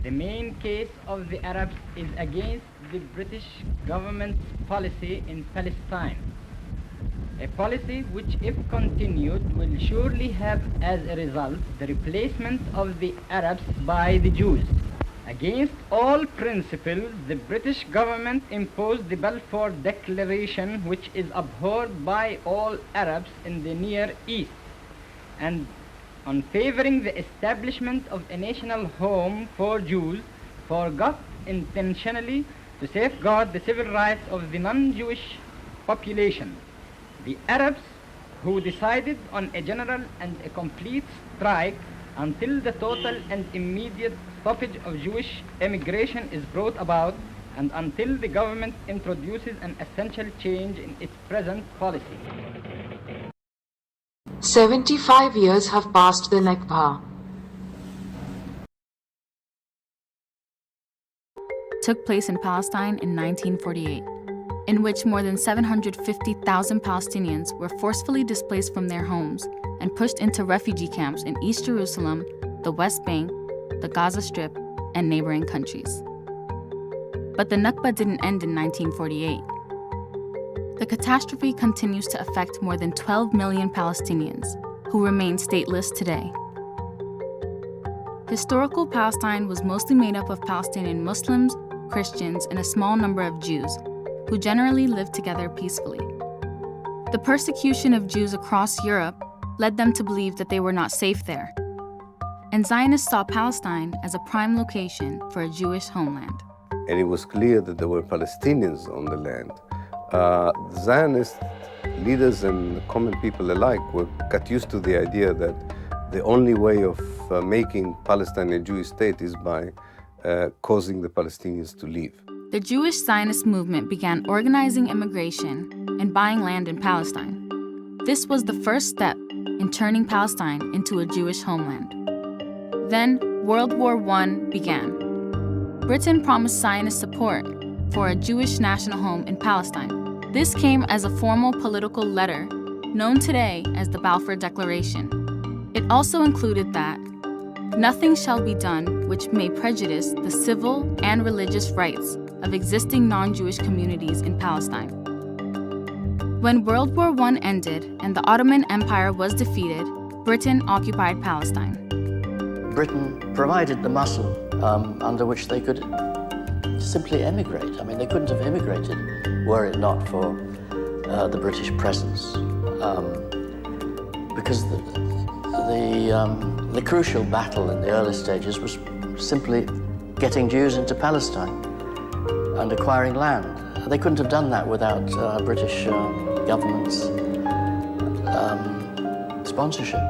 The main case of the Arabs is against the British government's policy in Palestine. A policy which, if continued, will surely have as a result the replacement of the Arabs by the Jews. Against all principle, the British government imposed the Balfour Declaration, which is abhorred by all Arabs in the Near East, and on favoring the establishment of a national home for Jews, forgot intentionally to safeguard the civil rights of the non-Jewish population. The Arabs, who decided on a general and a complete strike until the total and immediate stoppage of Jewish immigration is brought about, and until the government introduces an essential change in its present policy. 75 years have passed the Nakba took place in Palestine in 1948, in which more than 750,000 Palestinians were forcefully displaced from their homes and pushed into refugee camps in East Jerusalem, the West Bank, the Gaza Strip, and neighboring countries. But the Nakba didn't end in 1948. The catastrophe continues to affect more than 12 million Palestinians, who remain stateless today. Historical Palestine was mostly made up of Palestinian Muslims, Christians, and a small number of Jews, who generally lived together peacefully. The persecution of Jews across Europe led them to believe that they were not safe there, and Zionists saw Palestine as a prime location for a Jewish homeland. And it was clear that there were Palestinians on the land. Zionist leaders and common people alike got used to the idea that the only way of making Palestine a Jewish state is by causing the Palestinians to leave. The Jewish Zionist movement began organizing immigration and buying land in Palestine. This was the first step in turning Palestine into a Jewish homeland. Then World War I began. Britain promised Zionist support for a Jewish national home in Palestine. This came as a formal political letter known today as the Balfour Declaration. It also included that nothing shall be done which may prejudice the civil and religious rights of existing non-Jewish communities in Palestine. When World War I ended and the Ottoman Empire was defeated, Britain occupied Palestine. Britain provided the muscle under which they could simply emigrate. I mean, they couldn't have immigrated were it not for the British presence, because the crucial battle in the early stages was simply getting Jews into Palestine and acquiring land. They couldn't have done that without British government's sponsorship.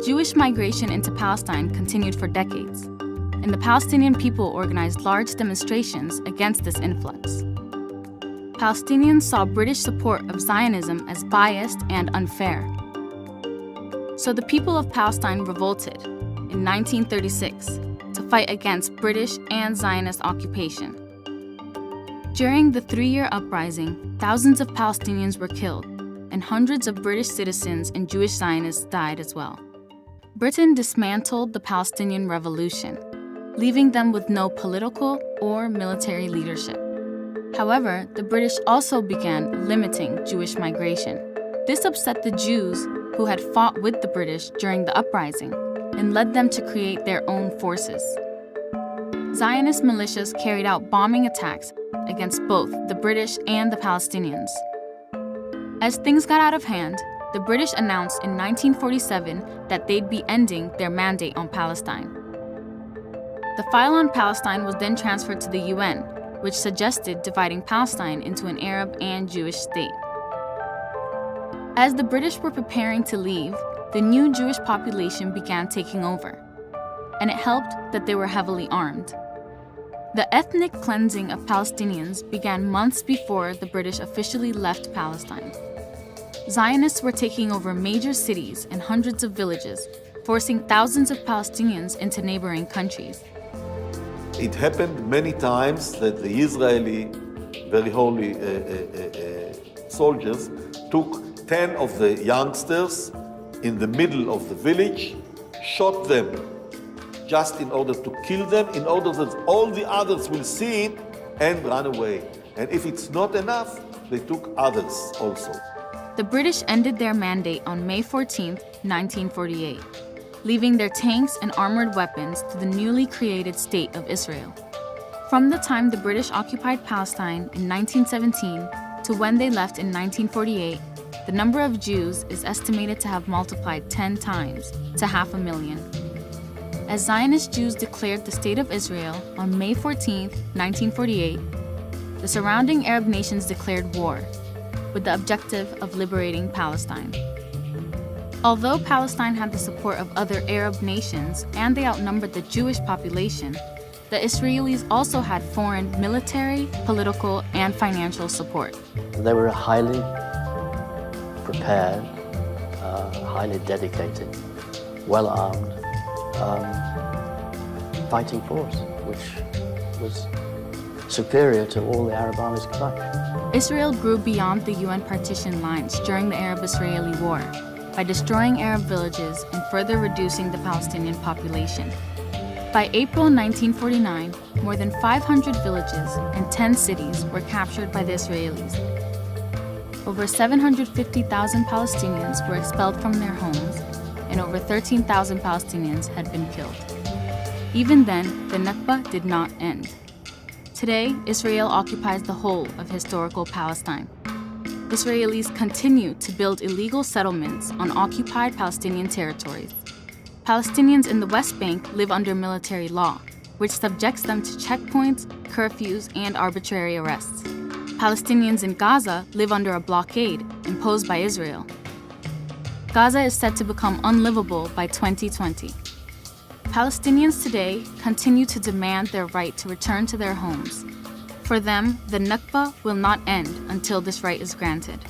Jewish migration into Palestine continued for decades, and the Palestinian people organized large demonstrations against this influx. Palestinians saw British support of Zionism as biased and unfair. So the people of Palestine revolted in 1936 to fight against British and Zionist occupation. During the 3-year uprising, thousands of Palestinians were killed, and hundreds of British citizens and Jewish Zionists died as well. Britain dismantled the Palestinian Revolution, leaving them with no political or military leadership. However, the British also began limiting Jewish migration. This upset the Jews who had fought with the British during the uprising and led them to create their own forces. Zionist militias carried out bombing attacks against both the British and the Palestinians. As things got out of hand, the British announced in 1947 that they'd be ending their mandate on Palestine. The file on Palestine was then transferred to the UN, which suggested dividing Palestine into an Arab and Jewish state. As the British were preparing to leave, the new Jewish population began taking over, and it helped that they were heavily armed. The ethnic cleansing of Palestinians began months before the British officially left Palestine. Zionists were taking over major cities and hundreds of villages, forcing thousands of Palestinians into neighboring countries. It happened many times that the Israeli, very holy soldiers took 10 of the youngsters in the middle of the village, shot them just in order to kill them, in order that all the others will see it and run away. And if it's not enough, they took others also. The British ended their mandate on May 14, 1948, leaving their tanks and armored weapons to the newly created State of Israel. From the time the British occupied Palestine in 1917 to when they left in 1948, the number of Jews is estimated to have multiplied 10 times to 500,000. As Zionist Jews declared the State of Israel on May 14, 1948, the surrounding Arab nations declared war, with the objective of liberating Palestine. Although Palestine had the support of other Arab nations and they outnumbered the Jewish population, the Israelis also had foreign military, political, and financial support. They were a highly prepared, highly dedicated, well-armed fighting force, which was superior to all the Arab armies combined. Israel grew beyond the UN partition lines during the Arab-Israeli War by destroying Arab villages and further reducing the Palestinian population. By April 1949, more than 500 villages and 10 cities were captured by the Israelis. Over 750,000 Palestinians were expelled from their homes, and over 13,000 Palestinians had been killed. Even then, the Nakba did not end. Today, Israel occupies the whole of historical Palestine. Israelis continue to build illegal settlements on occupied Palestinian territories. Palestinians in the West Bank live under military law, which subjects them to checkpoints, curfews, and arbitrary arrests. Palestinians in Gaza live under a blockade imposed by Israel. Gaza is set to become unlivable by 2020. Palestinians today continue to demand their right to return to their homes. For them, the Nakba will not end until this right is granted.